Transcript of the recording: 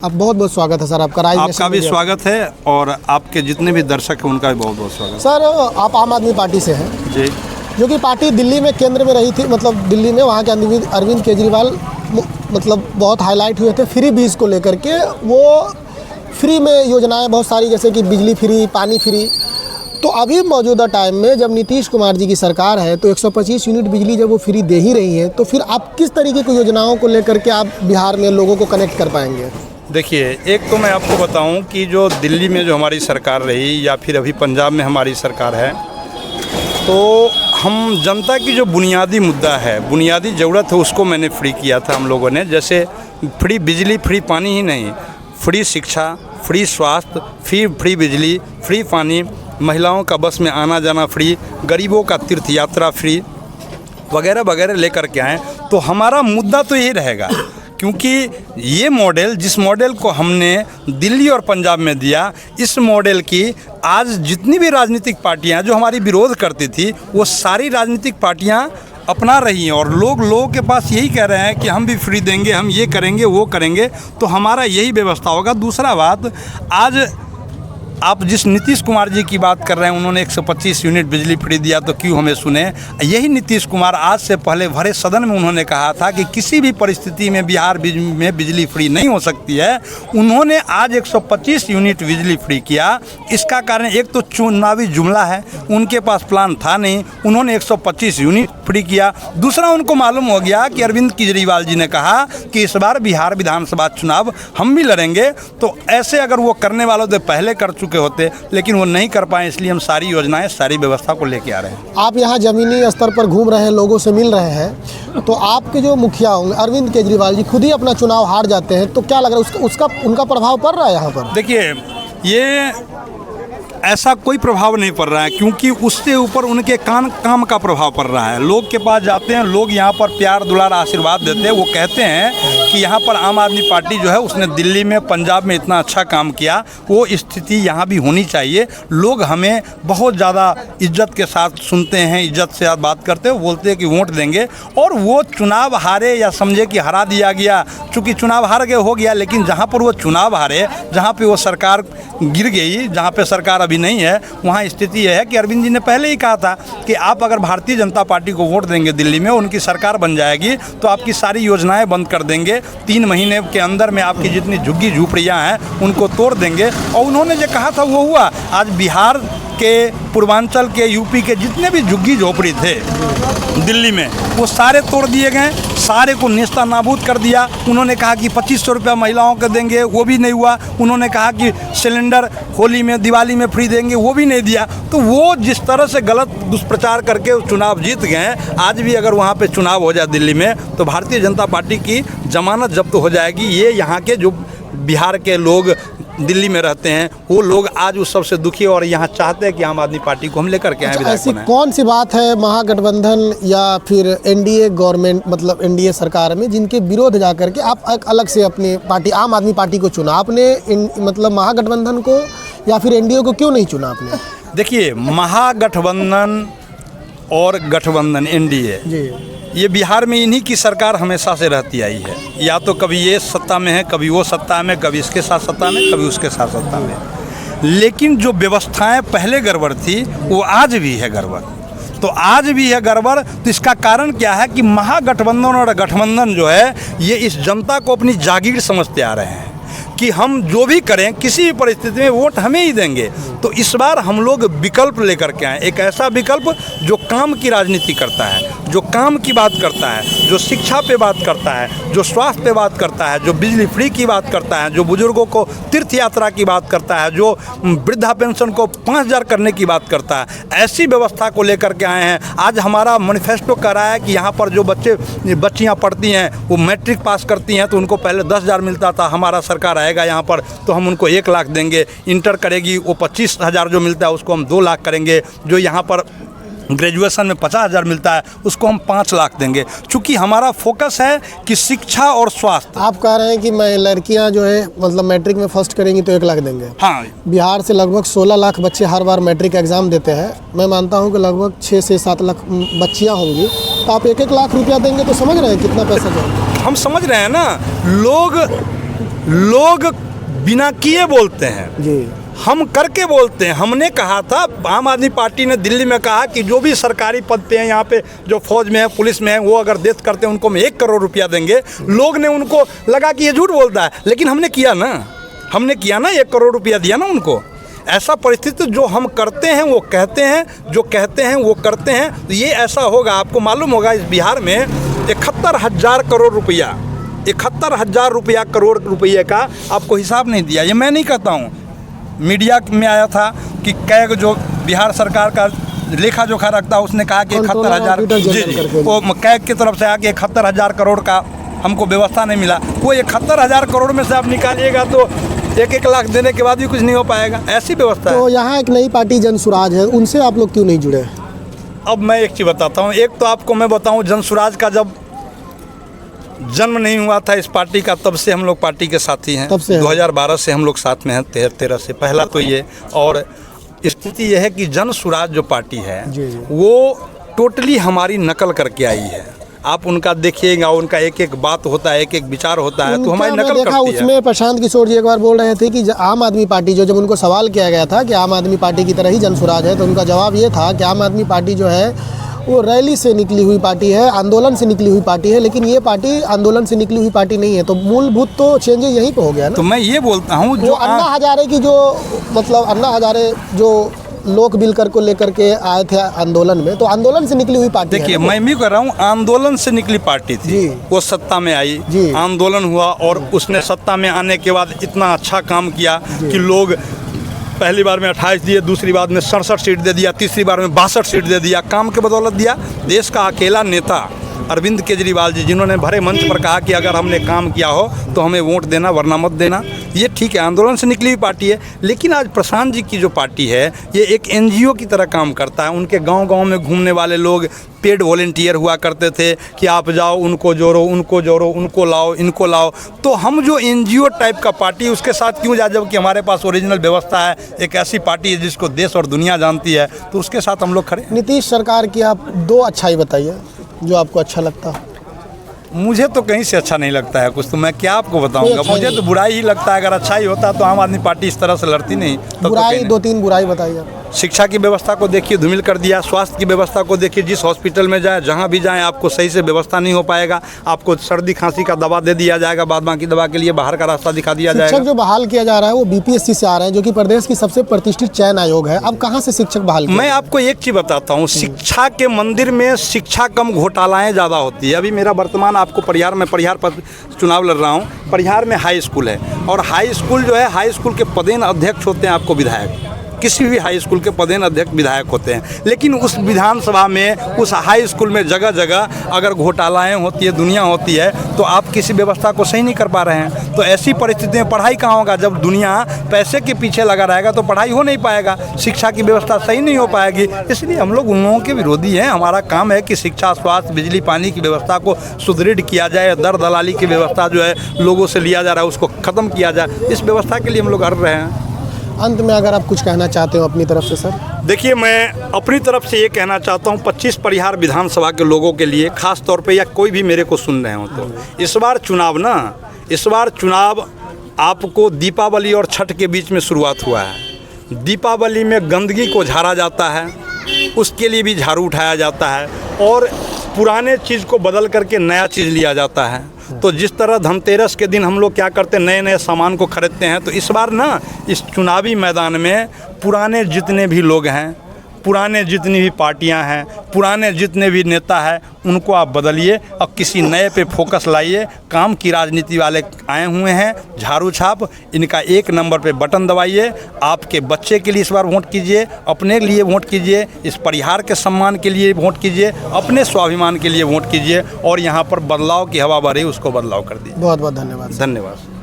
आप बहुत बहुत स्वागत है सर आपका। आपका भी स्वागत है और आपके जितने भी दर्शक हैं उनका भी बहुत बहुत स्वागत। सर आप आम आदमी पार्टी से हैं जी, जो कि पार्टी दिल्ली में केंद्र में रही थी, मतलब दिल्ली में वहाँ के अरविंद केजरीवाल मतलब बहुत हाईलाइट हुए थे फ्री बीज को लेकर के। वो फ्री में योजनाएं बहुत सारी, जैसे कि बिजली फ्री, पानी फ्री। तो अभी मौजूदा टाइम में जब नीतीश कुमार जी की सरकार है तो 125 यूनिट बिजली जब वो फ्री दे ही रही है, तो फिर आप किस तरीके की योजनाओं को लेकर के आप बिहार में लोगों को कनेक्ट कर पाएंगे? देखिए, एक तो मैं आपको बताऊं कि जो दिल्ली में जो हमारी सरकार रही या फिर अभी पंजाब में हमारी सरकार है, तो हम जनता की जो बुनियादी मुद्दा है, बुनियादी ज़रूरत है, उसको मैंने फ्री किया था हम लोगों ने। जैसे फ्री बिजली, फ्री पानी ही नहीं, फ्री शिक्षा, फ्री स्वास्थ्य, फ्री बिजली, फ्री पानी, महिलाओं का बस में आना जाना फ्री, गरीबों का तीर्थ यात्रा फ्री वगैरह वगैरह लेकर के आए। तो हमारा मुद्दा तो यही रहेगा, क्योंकि ये मॉडल, जिस मॉडल को हमने दिल्ली और पंजाब में दिया, इस मॉडल की आज जितनी भी राजनीतिक पार्टियां जो हमारी विरोध करती थी, वो सारी राजनीतिक पार्टियां अपना रही हैं। और लोगों के पास यही कह रहे हैं कि हम भी फ्री देंगे, हम ये करेंगे, वो करेंगे। तो हमारा यही व्यवस्था होगा। दूसरा बात, आज आप जिस नीतीश कुमार जी की बात कर रहे हैं, उन्होंने 125 यूनिट बिजली फ्री दिया, तो क्यों हमें सुने? यही नीतीश कुमार आज से पहले भरे सदन में उन्होंने कहा था कि किसी भी परिस्थिति में बिहार में बिजली फ्री नहीं हो सकती है। उन्होंने आज 125 यूनिट बिजली फ्री किया। इसका कारण एक तो चुनावी जुमला है, उनके पास प्लान था नहीं, उन्होंने 125 यूनिट फ्री किया। दूसरा, उनको मालूम हो गया कि अरविंद केजरीवाल जी ने कहा कि इस बार बिहार विधानसभा चुनाव हम भी लड़ेंगे, तो ऐसे अगर वो करने वालों से पहले कर चुके होते, लेकिन वो नहीं कर पाए, इसलिए हम सारी योजनाएं, सारी व्यवस्था को लेके आ रहे हैं। आप यहाँ ज़मीनी स्तर पर घूम रहे हैं, लोगों से मिल रहे हैं, तो आपके जो मुखिया होंगे अरविंद केजरीवाल जी खुद ही अपना चुनाव हार जाते हैं, तो क्या लग रहा है उनका प्रभाव पड़ रहा है यहाँ पर? देखिए, ये ऐसा कोई प्रभाव नहीं पड़ रहा है, क्योंकि उससे ऊपर उनके काम का प्रभाव पड़ रहा है। लोग के पास जाते हैं, लोग यहाँ पर प्यार दुलार आशीर्वाद देते हैं। वो कहते हैं कि यहाँ पर आम आदमी पार्टी जो है उसने दिल्ली में, पंजाब में इतना अच्छा काम किया, वो स्थिति यहाँ भी होनी चाहिए। लोग हमें बहुत ज़्यादा इज्जत के साथ सुनते हैं, इज्जत से बात करते हैं, बोलते हैं कि वोट देंगे। और वो चुनाव हारे या समझे कि हरा दिया गया, चूँकि चुनाव हार गए हो गया, लेकिन जहाँ पर वो चुनाव हारे, जहाँ पर वो सरकार गिर गई, जहाँ पर सरकार अभी नहीं है, वहाँ स्थिति यह है कि अरविंद जी ने पहले ही कहा था कि आप अगर भारतीय जनता पार्टी को वोट देंगे दिल्ली में, उनकी सरकार बन जाएगी, तो आपकी सारी योजनाएं बंद कर देंगे। 3 महीने के अंदर में आपकी जितनी झुग्गी झूपड़ियाँ हैं उनको तोड़ देंगे। और उन्होंने जो कहा था वो हुआ। आज बिहार के, पूर्वांचल के, यूपी के जितने भी झुग्गी झोपड़ी थे दिल्ली में, वो सारे तोड़ दिए गए, सारे को नेस्ता नाबूद कर दिया। उन्होंने कहा कि 2500 रुपया महिलाओं को देंगे, वो भी नहीं हुआ। उन्होंने कहा कि सिलेंडर होली में, दिवाली में फ्री देंगे, वो भी नहीं दिया। तो वो जिस तरह से गलत दुष्प्रचार करके चुनाव जीत गए, आज भी अगर वहाँ पे चुनाव हो जाए दिल्ली में, तो भारतीय जनता पार्टी की जमानत जब्त हो जाएगी। ये यहाँ के जो बिहार के लोग दिल्ली में रहते हैं, वो लोग आज उस सबसे दुखी और यहाँ चाहते हैं कि आम आदमी पार्टी को हम लेकर के आए। ऐसी कौन सी बात है महागठबंधन या फिर एनडीए गवर्नमेंट, मतलब एनडीए सरकार में, जिनके विरोध जाकर के आप अलग से अपनी पार्टी, आम आदमी पार्टी को चुना? आपने मतलब महागठबंधन को या फिर एनडीए को क्यों नहीं चुना आपने? देखिए, महागठबंधन और गठबंधन, एनडीए, ये बिहार में इन्हीं की सरकार हमेशा से रहती आई है। या तो कभी ये सत्ता में है, कभी वो सत्ता में, कभी इसके साथ सत्ता में, कभी उसके साथ सत्ता में। लेकिन जो व्यवस्थाएं पहले गड़बड़ थी, वो आज भी है गड़बड़। तो आज भी है गड़बड़। तो इसका कारण क्या है कि महागठबंधन और गठबंधन जो है, ये इस जनता को अपनी जागीर समझते आ रहे हैं कि हम जो भी करें, किसी भी परिस्थिति में वोट हमें ही देंगे। तो इस बार हम लोग विकल्प लेकर के आए, एक ऐसा विकल्प जो काम की राजनीति करता है, जो काम की बात करता है, जो शिक्षा पे बात करता है, जो स्वास्थ्य पे बात करता है, जो बिजली फ्री की बात करता है, जो बुजुर्गों को तीर्थ यात्रा की बात करता है, जो वृद्धा पेंशन को 5000 करने की बात करता है। ऐसी व्यवस्था को लेकर के आए हैं। आज हमारा मैनिफेस्टो कह रहा है कि यहाँ पर जो बच्चियाँ पढ़ती हैं, वो मैट्रिक पास करती हैं, तो उनको पहले 10,000 मिलता था। हमारा सरकार आएगा यहाँ पर तो हम उनको 1 लाख देंगे। इंटर करेगी, वो 25,000 जो मिलता है उसको हम 2 लाख करेंगे। जो यहाँ पर ग्रेजुएशन में 50,000 मिलता है उसको हम 5 लाख देंगे। चूँकि हमारा फोकस है कि शिक्षा और स्वास्थ्य। आप कह रहे हैं कि मैं लड़कियां जो है मतलब मैट्रिक में फर्स्ट करेंगी तो 1 लाख देंगे। हाँ, बिहार से लगभग 16 लाख बच्चे हर बार मैट्रिक एग्जाम देते हैं। मैं मानता हूं कि लगभग 6 से 7 लाख बच्चियां होंगी, तो आप 1-1 लाख रुपया देंगे तो समझ रहे हैं कितना पैसा जाएगा? हम समझ रहे हैं ना। लोग बिना किए बोलते हैं, जी हम करके बोलते हैं। हमने कहा था, आम आदमी पार्टी ने दिल्ली में कहा कि जो भी सरकारी पद पे हैं यहाँ पे, जो फौज में है, पुलिस में है, वो अगर डेथ करते हैं उनको हम 1 करोड़ रुपया देंगे। लोग ने उनको लगा कि ये झूठ बोलता है, लेकिन हमने किया ना, 1 करोड़ रुपया दिया ना उनको। ऐसा परिस्थिति जो हम करते हैं वो कहते हैं, जो कहते हैं वो करते हैं। तो ये ऐसा होगा, आपको मालूम होगा इस बिहार में 71,000 करोड़ रुपया, 71,000 करोड़ रुपये का आपको हिसाब नहीं दिया। ये मैं नहीं कहता हूँ, मीडिया में आया था कि कैग जो बिहार सरकार का लेखा जोखा रखता है उसने कहा कि 71,000, जी वो कैग की तरफ से आया कि 71,000 करोड़ का हमको व्यवस्था नहीं मिला। वो 71,000 करोड़ में से आप निकालिएगा तो 1-1 लाख देने के बाद भी कुछ नहीं हो पाएगा, ऐसी व्यवस्था तो है। यहाँ एक नई पार्टी जनसुराज है, उनसे आप लोग क्यों नहीं जुड़े? अब मैं एक चीज़ बताता हूँ, एक तो आपको मैं बताऊँ, जनसुराज का जब जन्म नहीं हुआ था इस पार्टी का, तब से हम लोग पार्टी के साथी हैं। तब से 2012 से हम लोग साथ में हैं, 13 से पहला तो ये। और स्थिति यह है कि जनसुराज जो पार्टी है वो टोटली हमारी नकल करके आई है। आप उनका देखिएगा, उनका एक बात होता है, एक विचार होता है, तो हमारी नकल देखा करती है। उसमें प्रशांत किशोर जी एक बार बोल रहे थे कि आम आदमी पार्टी जब उनको सवाल किया गया था कि आम आदमी पार्टी की तरह ही जनसुराज है, तो उनका जवाब ये था कि आम आदमी पार्टी जो है वो रैली से निकली हुई पार्टी है, आंदोलन से निकली हुई पार्टी है, लेकिन ये पार्टी आंदोलन से निकली हुई पार्टी नहीं है। तो मूलभूत तो चेंज यहीं पे हो गया ना। तो मैं ये बोलता हूँ, जो जो अन्ना हजारे की जो मतलब अन्ना हजारे जो लोक बिल कर को लेकर के आए थे आंदोलन में, तो आंदोलन से निकली हुई पार्टी देखिए, है। मैं भी कर रहा हूँ, आंदोलन से निकली पार्टी थी, जी। वो सत्ता में आई, जी। आंदोलन हुआ और उसने सत्ता में आने के बाद इतना अच्छा काम किया कि लोग पहली बार में 28 दिए, दूसरी बार में 67 सीट दे दिया, तीसरी बार में 62 सीट दे दिया। काम के बदौलत दिया। देश का अकेला नेता अरविंद केजरीवाल जी, जिन्होंने भरे मंच पर कहा कि अगर हमने काम किया हो तो हमें वोट देना वरना मत देना। ये ठीक है, आंदोलन से निकली हुई पार्टी है। लेकिन आज प्रशांत जी की जो पार्टी है ये एक NGO की तरह काम करता है। उनके गांव-गांव में घूमने वाले लोग पेड वॉलेंटियर हुआ करते थे कि आप जाओ, उनको जोड़ो, उनको लाओ, इनको लाओ। तो हम जो NGO टाइप का पार्टी, उसके साथ क्यों जाए, जबकि हमारे पास ओरिजिनल व्यवस्था है। एक ऐसी पार्टी है जिसको देश और दुनिया जानती है, तो उसके साथ हम लोग खड़े। नीतीश सरकार की आप 2 अच्छाई बताइए जो आपको अच्छा लगता है। मुझे तो कहीं से अच्छा नहीं लगता है कुछ, तो मैं क्या आपको बताऊंगा। मुझे तो बुराई ही लगता है। अगर अच्छा ही होता तो आम आदमी पार्टी इस तरह से लड़ती नहीं। बुराई 2-3 बुराई बताइए। शिक्षा की व्यवस्था को देखिए, धूमिल कर दिया। स्वास्थ्य की व्यवस्था को देखिए, जिस हॉस्पिटल में जाए, जहाँ भी जाएं, आपको सही से व्यवस्था नहीं हो पाएगा। आपको सर्दी खांसी का दवा दे दिया जाएगा, बाद बाकी दवा के लिए बाहर का रास्ता दिखा दिया जाएगा। शिक्षक जो बहाल किया जा रहा है वो BPSC से आ रहे हैं, जो कि प्रदेश की सबसे प्रतिष्ठित चयन आयोग है। अब कहाँ से शिक्षक बहाल किया? मैं आपको एक चीज़ बताता हूँ, शिक्षा के मंदिर में शिक्षा कम घोटालाएँ ज़्यादा होती है। अभी मेरा वर्तमान आपको परिहार पर चुनाव लड़ रहा हूँ। परिहार में हाई स्कूल है, और हाई स्कूल जो है, हाई स्कूल के पदेन अध्यक्ष होते हैं आपको विधायक। किसी भी हाई स्कूल के पदेन अध्यक्ष विधायक होते हैं। लेकिन उस विधानसभा में, उस हाई स्कूल में जगह जगह अगर घोटालाएँ होती है, दुनिया होती है, तो आप किसी व्यवस्था को सही नहीं कर पा रहे हैं। तो ऐसी परिस्थिति में पढ़ाई कहाँ होगा? जब दुनिया पैसे के पीछे लगा रहेगा तो पढ़ाई हो नहीं पाएगा, शिक्षा की व्यवस्था सही नहीं हो पाएगी। इसलिए हम लोग उन लोगों के विरोधी हैं। हमारा काम है कि शिक्षा, स्वास्थ्य, बिजली, पानी की व्यवस्था को सुदृढ़ किया जाए। दर दलाली की व्यवस्था जो है लोगों से लिया जा रहा है, उसको ख़त्म किया जाए। इस व्यवस्था के लिए हम लोग लड़ रहे हैं। अंत में अगर आप कुछ कहना चाहते हो अपनी तरफ से सर। देखिए, मैं अपनी तरफ से ये कहना चाहता हूँ 25 परिहार विधानसभा के लोगों के लिए, ख़ास तौर पे, या कोई भी मेरे को सुन रहे हो, तो इस बार चुनाव आपको दीपावली और छठ के बीच में शुरुआत हुआ है। दीपावली में गंदगी को झाड़ा जाता है, उसके लिए भी झाड़ू उठाया जाता है, और पुराने चीज़ को बदल करके नया चीज़ लिया जाता है। तो जिस तरह धनतेरस के दिन हम लोग क्या करते हैं, नए नए सामान को खरीदते हैं, तो इस बार ना इस चुनावी मैदान में पुराने जितने भी लोग हैं, पुराने जितनी भी पार्टियां हैं, पुराने जितने भी नेता हैं, उनको आप बदलिए और किसी नए पे फोकस लाइए। काम की राजनीति वाले आए हुए हैं, झाड़ू छाप, इनका 1 नंबर पे बटन दबाइए। आपके बच्चे के लिए इस बार वोट कीजिए, अपने लिए वोट कीजिए, इस परिहार के सम्मान के लिए वोट कीजिए, अपने स्वाभिमान के लिए वोट कीजिए, और यहाँ पर बदलाव की हवा बह रही, उसको बदलाव कर दीजिए। बहुत बहुत धन्यवाद। धन्यवाद।